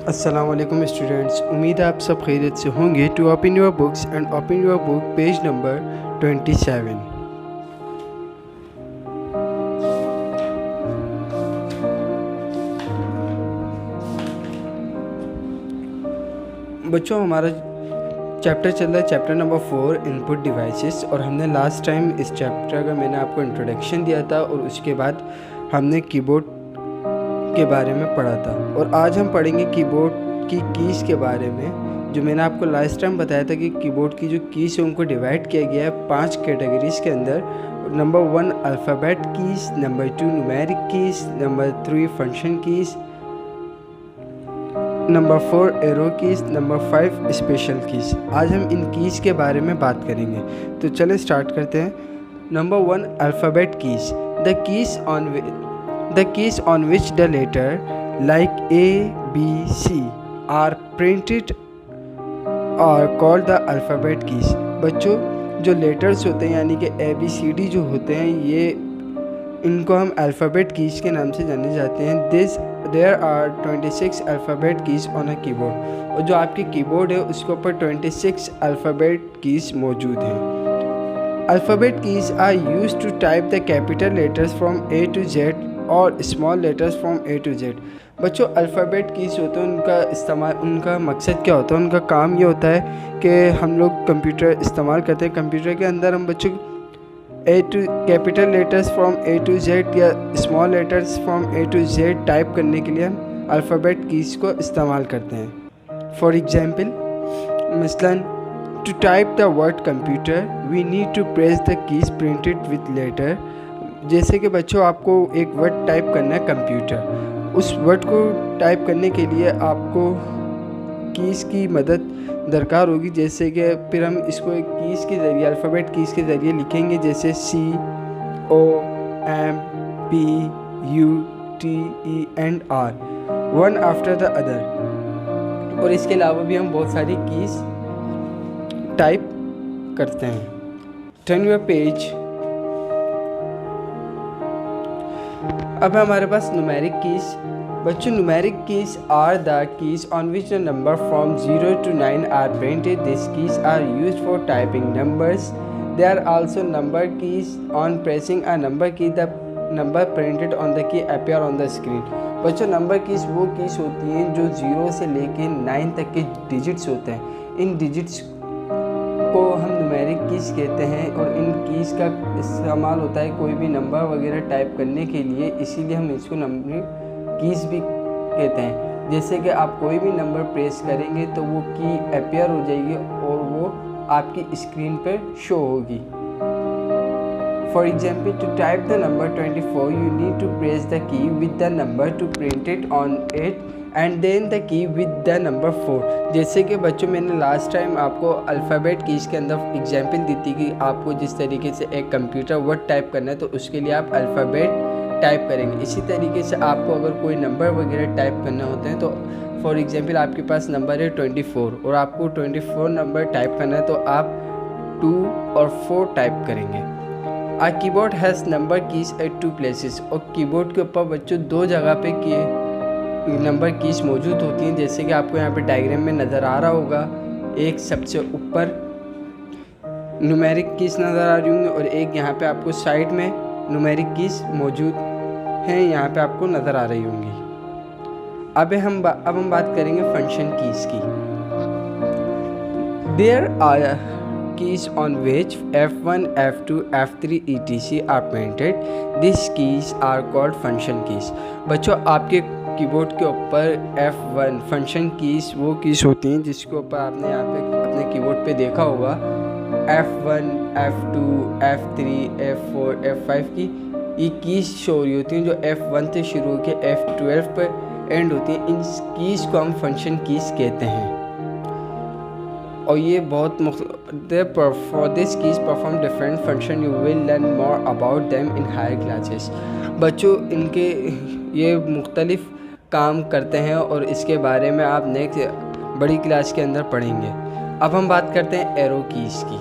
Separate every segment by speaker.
Speaker 1: अस्सलाम वालेकुम स्टूडेंट्स, उम्मीद है आप सब खैरियत से होंगे। To open your books and open your book page number 27। बच्चों, हमारा चैप्टर चल रहा है चैप्टर नंबर 4 इनपुट डिवाइसेस। और हमने लास्ट टाइम इस चैप्टर का मैंने आपको इंट्रोडक्शन दिया था और उसके बाद हमने कीबोर्ड के बारे में पढ़ा था। और आज हम पढ़ेंगे कीबोर्ड की कीज़ के बारे में। जो मैंने आपको लास्ट टाइम बताया था कि कीबोर्ड की जो कीज़ है उनको डिवाइड किया गया है 5 कैटेगरीज़ के अंदर। Number 1 alphabet keys, number 2 numeric keys, number 3 function keys, number 4 arrow keys, number 5 special keys. आज हम इन कीज़ के बारे में बात करेंगे, तो चलें स्टार्ट करते हैं। Number 1 alphabet keys. The keys on which the letter like A, B, C are printed are called the alphabet keys। बच्चों, जो लेटर्स होते हैं यानी कि ABCD जो होते हैं, ये इनको हम अल्फ़ाबेट कीज़ के नाम से जाने जाते हैं। There are 26 alphabet keys on a keyboard. और जो आपके कीबोर्ड है उसके ऊपर 26 अल्फ़ाबेट कीज़ मौजूद हैं। Alphabet keys are used to type the capital letters from A to Z और small letters from A to Z। बच्चों, अल्फ़ाबेट कीज़ होते हैं, उनका इस्तेमाल, उनका मकसद क्या होता है, उनका काम ये होता है कि हम लोग कंप्यूटर इस्तेमाल करते हैं। कंप्यूटर के अंदर हम बच्चों capital letters from A to Z या small letters from A to Z type करने के लिए हम अल्फ़ाबेट कीज़ को इस्तेमाल करते हैं। फॉर एग्ज़ाम्पल, मसलन to type the word computer we need to press the keys printed with letter. जैसे कि बच्चों, आपको एक वर्ड टाइप करना है कंप्यूटर, उस वर्ड को टाइप करने के लिए आपको कीज़ की मदद दरकार होगी। जैसे कि फिर हम इसको एक कीज़ के ज़रिए, अल्फ़ाबेट कीज़ के ज़रिए लिखेंगे, जैसे COMPUTER, one after the other. और इसके अलावा भी हम बहुत सारी कीज़ टाइप करते हैं। Turn your page. अब हमारे पास न्यूमेरिक कीज़। बच्चों, numeric keys are the keys on which the number from 0 to 9 are printed. This keys are used for typing numbers. They are also number keys. On pressing a number key the number printed on the key appear on the screen. बच्चों, number keys वो keys होती हैं जो 0 से लेके 9 तक के digits होते हैं। इन डिजिट्स को हम न्यूमेरिक कीज़ कहते हैं और इन कीज़ का इस्तेमाल होता है कोई भी नंबर वगैरह टाइप करने के लिए, इसीलिए हम इसको नंबर कीज़ भी कहते हैं। जैसे कि आप कोई भी नंबर प्रेस करेंगे तो वो की अपीयर हो जाएगी और वो आपकी स्क्रीन पर शो होगी। For example, to type the number 24 you need to press the key with the number two print it on it and then the key with the number 4। जैसे कि बच्चों, मैंने लास्ट टाइम आपको alphabet keys के अंदर example दी थी कि आपको जिस तरीके से एक कंप्यूटर वर्ड टाइप करना है तो उसके लिए आप अल्फ़ाबेट टाइप करेंगे। इसी तरीके से आपको अगर कोई नंबर वगैरह टाइप करना होते हैं तो फॉर एग्जांपल आपके पास नंबर है 24 और आपको 24 नंबर टाइप करना है तो आप 2 और 4 टाइप करेंगे। A keyboard has number keys at 2 places. और कीबोर्ड के ऊपर बच्चों 2 जगह पे नंबर कीज़ मौजूद होती हैं, जैसे कि आपको यहाँ पे डायग्राम में नज़र आ रहा होगा। एक सबसे ऊपर न्यूमेरिक कीज़ नज़र आ रही होंगी और एक यहाँ पे आपको साइड में न्यूमेरिक कीज़ मौजूद हैं, यहाँ पे आपको नज़र आ रही होंगी। अब हम बात करेंगे फंक्शन कीज़ की। There are keys on which F1, F2, F3 etc are printed. This keys are called function keys. बच्चों, आपके कीबोर्ड के ऊपर F1 फंक्शन कीज़ वो कीज़ होती हैं जिसके ऊपर आपने यहाँ पे अपने कीबोर्ड पे देखा होगा F1, F2, F3, F4, F5 की ये कीज़ शो हो रही होती हैं जो F1 से शुरू होकर F12 पर एंड होती हैं। इन कीज़ को हम फंक्शन कीज़ कहते हैं और ये बहुत for this keys perform different function. You will learn more about them in higher classes. बच्चों, इनके ये मुख्तलिफ काम करते हैं और इसके बारे में आप नेक्स्ट बड़ी क्लास के अंदर पढ़ेंगे। अब हम बात करते हैं एरो कीज़ की।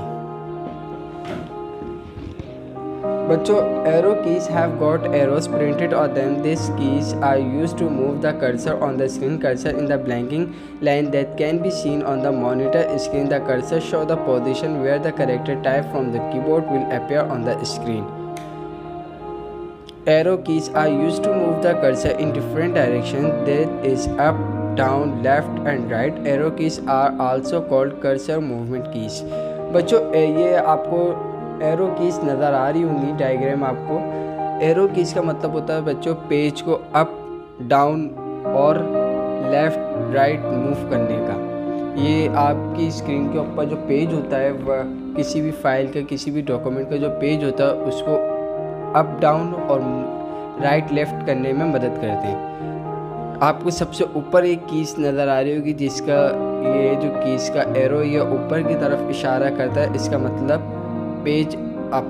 Speaker 1: बच्चों arrow keys have got arrows printed on them. These keys are used to move the cursor on the screen. Cursor in the blinking line that can be seen on the monitor screen. The cursor show the position where the character type from the keyboard will appear on the screen. Arrow keys are used to move the cursor in different directions. That is up, down, left and right. Arrow keys are also called cursor movement keys. बच्चों ये आपको arrow keys नज़र आ रही होंगी diagram आपको। Arrow keys का मतलब होता है बच्चों पेज को अप, डाउन और लेफ़्ट राइट मूव करने का। ये आपकी स्क्रीन के ऊपर जो पेज होता है वह किसी भी फाइल का, किसी भी डॉक्यूमेंट का जो पेज होता है उसको अप, डाउन और राइट लेफ़्ट करने में मदद करते हैं। आपको सबसे ऊपर एक कीज नज़र आ रही होगी जिसका ये जो कीज का एरो ये ऊपर की तरफ इशारा करता है। इसका मतलब पेज अप।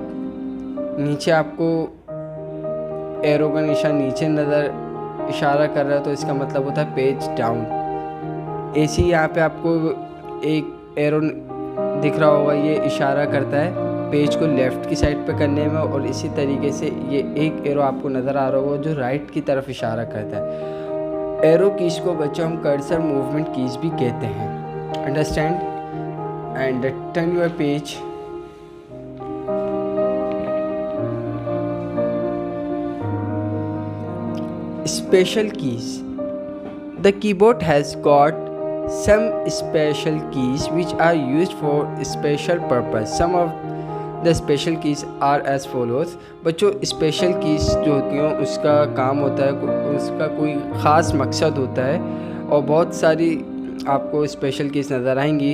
Speaker 1: नीचे आपको एरो का निशान नीचे नज़र इशारा कर रहा है तो इसका मतलब होता है पेज डाउन। ऐसे ही यहाँ पे आपको एक एरो दिख रहा होगा, ये इशारा करता है पेज को लेफ़्ट की साइड पे करने में, और इसी तरीके से ये एक एरो आपको नज़र आ रहा होगा जो राइट की तरफ इशारा करता है। एरो कीज को बच्चों हम कर्सर मूवमेंट कीज भी कहते हैं। Understand and turn your page. Special keys. The keyboard has got some special keys which are used for special purpose. Some of the special keys are as follows. बच्चों special keys जो होती हैं उसका काम होता है, उसका कोई ख़ास मकसद होता है और बहुत सारी आपको स्पेशल कीज़ नज़र आएंगी।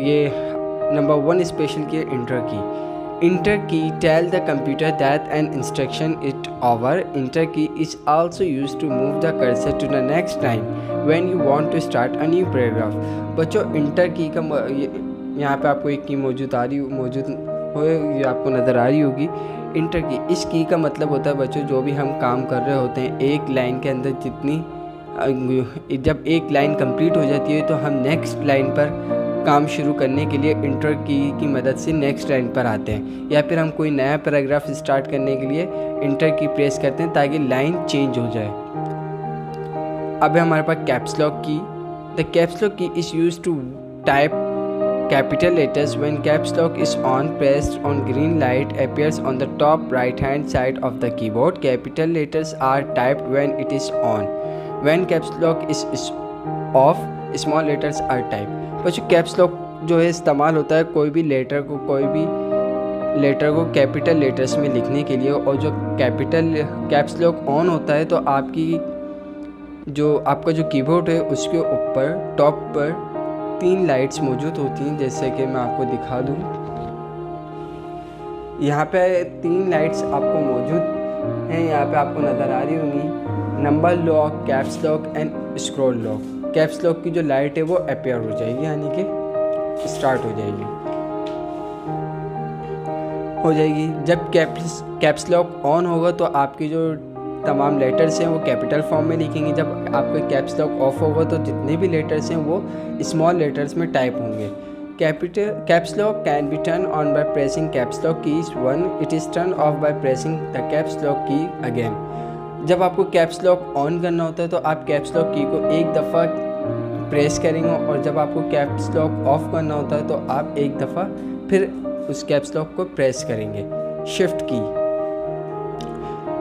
Speaker 1: ये नंबर 1 स्पेशल की है इंटर की। Enter key tell the computer that an instruction is over. Enter key is also used to move the cursor to the next line when you want to start a new paragraph. बच्चों inter की का यहाँ पे आपको एक की मौजूद ये आपको नज़र आ रही होगी। इंटर की, इस की का मतलब होता है बच्चों जो भी हम काम कर रहे होते हैं एक लाइन के अंदर जब एक लाइन कंप्लीट हो जाती है तो हम नेक्स्ट लाइन पर काम शुरू करने के लिए इंटर की मदद से नेक्स्ट लाइन पर आते हैं, या फिर हम कोई नया पैराग्राफ स्टार्ट करने के लिए इंटर की प्रेस करते हैं ताकि लाइन चेंज हो जाए। अब हमारे पास caps lock key. The caps lock key is used to type capital letters. When caps lock is on, pressed on green light appears on the top right hand side of the keyboard. Capital letters are typed when it is on. When caps lock is off, small letters are typed. बच्चों caps lock जो है इस्तेमाल होता है कोई भी letter को capital letters में लिखने के लिए, और जो कैप्स लॉक ऑन होता है तो आपका जो कीबोर्ड है उसके ऊपर टॉप पर 3 लाइट्स मौजूद होती हैं, जैसे कि मैं आपको दिखा दूँ। यहाँ पे 3 लाइट्स आपको मौजूद हैं, यहाँ पे आपको नज़र आ रही होंगी। Number lock, caps lock and scroll lock. Caps lock की जो लाइट है वो अपीयर हो जाएगी, यानी कि स्टार्ट हो जाएगी। जब कैप्स लॉक ऑन होगा तो आपकी जो तमाम लेटर्स हैं वो कैपिटल फॉर्म में लिखेंगे। जब आपका कैप्स लॉक ऑफ होगा तो जितने भी लेटर्स हैं वो स्मॉल लेटर्स में टाइप होंगे। Caps lock can be turn on by pressing caps lock keys 1. It is turn off by pressing the caps lock की अगेन। जब आपको कैप्स लॉक ऑन करना होता है तो आप कैप्स लॉक की को एक दफ़ा प्रेस करेंगे, और जब आपको कैप्स लॉक ऑफ करना होता है तो आप एक दफ़ा फिर उस कैप्स लॉक को प्रेस करेंगे।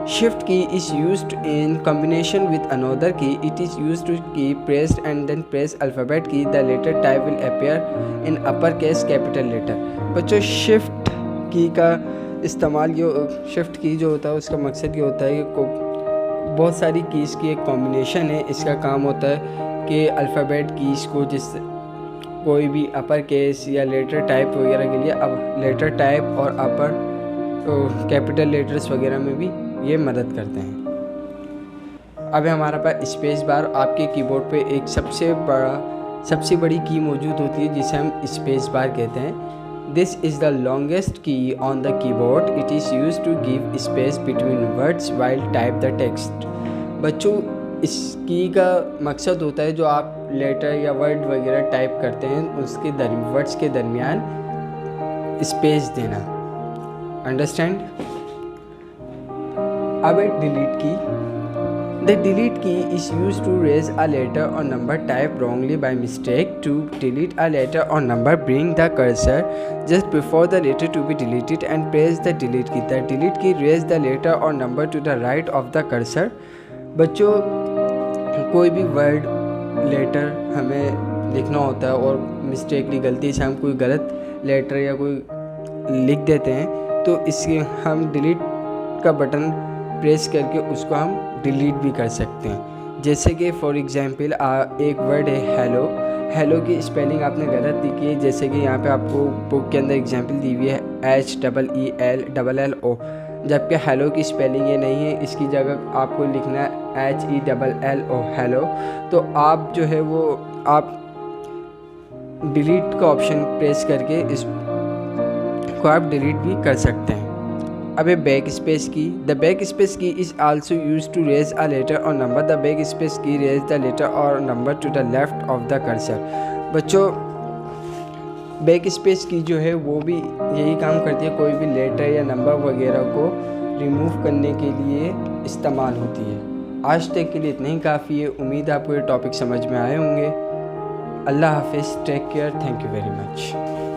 Speaker 1: Shift key is used in combination with another key. It is used to keep pressed and then press alphabet key. The letter type will appear in uppercase capital letter. बच्चों shift की का इस्तेमाल shift की जो होता है उसका मकसद ये होता है कि बहुत सारी कीज़ की एक कॉम्बिनेशन है। इसका काम होता है कि अल्फ़ाबेट कीज़ को जिससे कोई भी अपर केस या लेटर टाइप वगैरह के लिए अब लेटर टाइप और अपर कैपिटल लेटर्स वगैरह में भी ये मदद करते हैं। अब हमारे पास स्पेस बार। आपके कीबोर्ड पे एक सबसे बड़ी की मौजूद होती है जिसे हम स्पेस बार कहते हैं। This is the longest key on the keyboard. It is used to give space between words while type the text. बच्चों इस की का मकसद होता है जो आप लेटर या वर्ड वगैरह टाइप करते हैं उसके वर्ड्स के दरमियान स्पेस देना। अंडरस्टैंड। अब है डिलीट की। The delete key is used to erase a letter or number typed wrongly by mistake. To delete a letter or number, bring the cursor just before the letter to be deleted and press the delete key. The delete key erases the letter or number to the right of the cursor. बच्चों, कोई भी word letter हमें लिखना होता है और mistakenly गलती से हम कोई गलत लेटर या कोई लिख देते हैं, तो इसके हम डिलीट का बटन प्रेस करके उसको हम डिलीट भी कर सकते हैं। जैसे कि फॉर एग्जांपल एक वर्ड है हेलो, हेलो की स्पेलिंग आपने गलत लिखी है, जैसे कि यहाँ पे आपको बुक के अंदर एग्जांपल दी हुई है HEELLLO, जबकि हेलो की स्पेलिंग ये नहीं है, इसकी जगह आपको लिखना है HELLO हेलो। तो आप जो है वो आप डिलीट का ऑप्शन प्रेस करके इसको आप डिलीट भी कर सकते हैं। अब है back space key. The back space key is also use to erase a letter और number. The back space key erase the letter और number to the left of the cursor. बच्चों, बैक स्पेस की जो है वो भी यही काम करती है, कोई भी लेटर या नंबर वगैरह को रिमूव करने के लिए इस्तेमाल होती है। आज तक के लिए इतना ही काफ़ी है। उम्मीद आपको ये टॉपिक समझ में आए होंगे। अल्लाह हाफिज़, take care, thank you very much.